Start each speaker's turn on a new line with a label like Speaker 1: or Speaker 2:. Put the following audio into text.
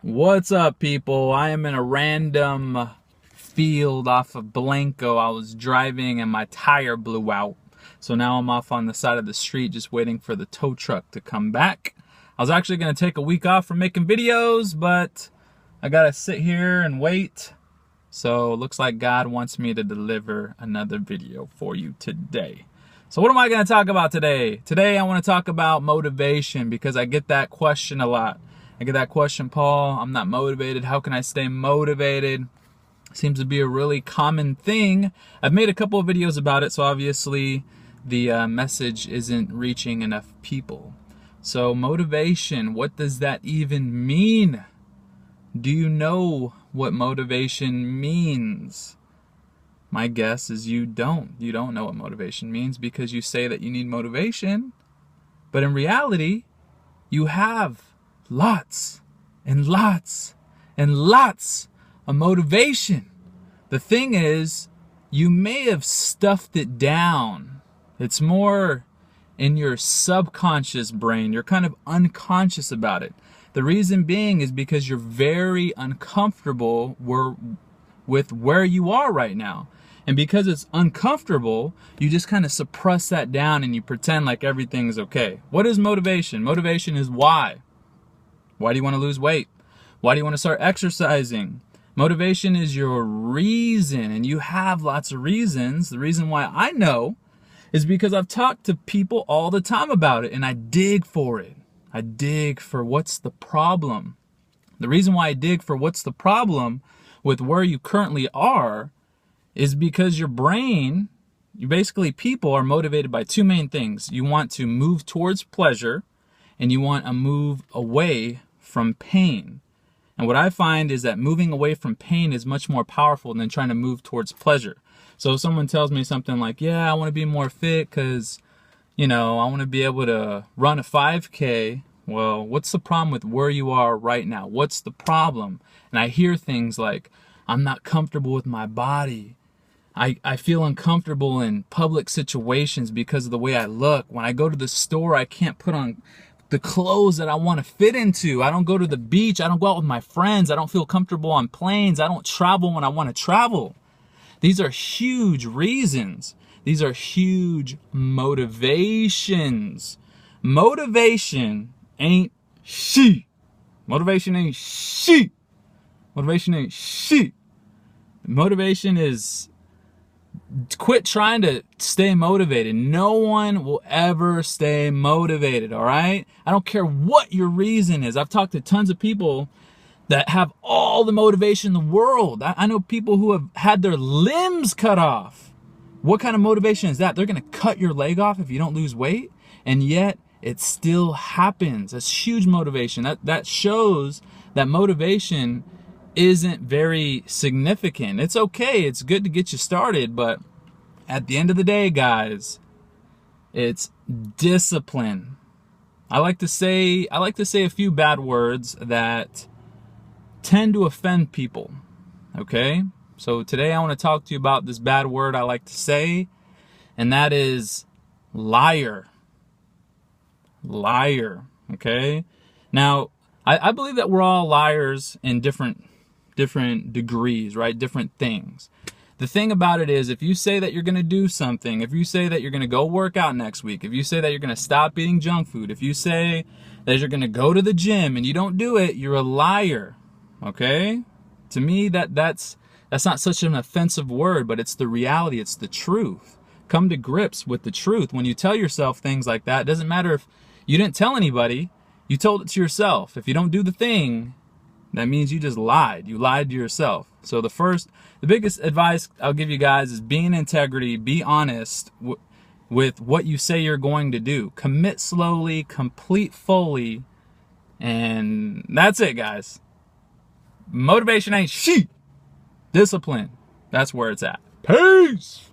Speaker 1: What's up, people? I am in a random field off of Blanco. I was driving and my tire blew out. So now I'm off on the side of the street just waiting for the tow truck to come back. I was actually going to take a week off from making videos, but I got to sit here and wait. So it looks like God wants me to deliver another video for you today. So what am I going to talk about today? Today I want to talk about motivation because I get that question a lot. I get that question, Paul, I'm not motivated. How can I stay motivated? Seems to be a really common thing. I've made a couple of videos about it, so obviously the message isn't reaching enough people. So motivation, what does that even mean? Do you know what motivation means? My guess is you don't. You don't know what motivation means because you say that you need motivation, but in reality, you have lots and lots and lots of motivation. The thing is, you may have stuffed it down. It's more in your subconscious brain. You're kind of unconscious about it. The reason being is because you're very uncomfortable with where you are right now. And because it's uncomfortable, you just kind of suppress that down and you pretend like everything's okay. What is motivation? Motivation is why. Why do you want to lose weight? Why do you want to start exercising? Motivation is your reason, and you have lots of reasons. The reason why I know is because I've talked to people all the time about it, and I dig for it. I dig for what's the problem. The reason why I dig for what's the problem with where you currently are is because your brain, people are motivated by two main things. You want to move towards pleasure, and you want to move away from pain. And what I find is that moving away from pain is much more powerful than trying to move towards pleasure. So if someone tells me something like, yeah, I want to be more fit because, I want to be able to run a 5K. Well, what's the problem with where you are right now? What's the problem? And I hear things like, I'm not comfortable with my body. I feel uncomfortable in public situations because of the way I look. When I go to the store, I can't put on the clothes that I want to fit into. I don't go to the beach. I don't go out with my friends. I don't feel comfortable on planes. I don't travel when I want to travel. These are huge reasons. These are huge motivations. Motivation ain't shit. Motivation ain't shit. Motivation ain't shit. Motivation is quit trying to stay motivated. No one will ever stay motivated, all right? I don't care what your reason is. I've talked to tons of people that have all the motivation in the world. I know people who have had their limbs cut off. What kind of motivation is that? They're going to cut your leg off if you don't lose weight, and yet it still happens. That's huge motivation. That shows that motivation isn't very significant. It's okay. It's good to get you started, but at the end of the day, guys, it's discipline. I like to say a few bad words that tend to offend people. Okay? So today I want to talk to you about this bad word I like to say, and that is liar. Liar. Okay? Now, I believe that we're all liars in different degrees, right? Different things. The thing about it is, if you say that you're going to do something, if you say that you're going to go work out next week, if you say that you're going to stop eating junk food, if you say that you're going to go to the gym and you don't do it, you're a liar. Okay? To me, that's not such an offensive word, but it's the reality. It's the truth. Come to grips with the truth. When you tell yourself things like that, it doesn't matter if you didn't tell anybody, you told it to yourself. If you don't do the thing, that means you just lied. You lied to yourself. So the biggest advice I'll give you guys is be in integrity, be honest with what you say you're going to do. Commit slowly, complete fully, and that's it, guys. Motivation ain't shit. Discipline, that's where it's at. Peace.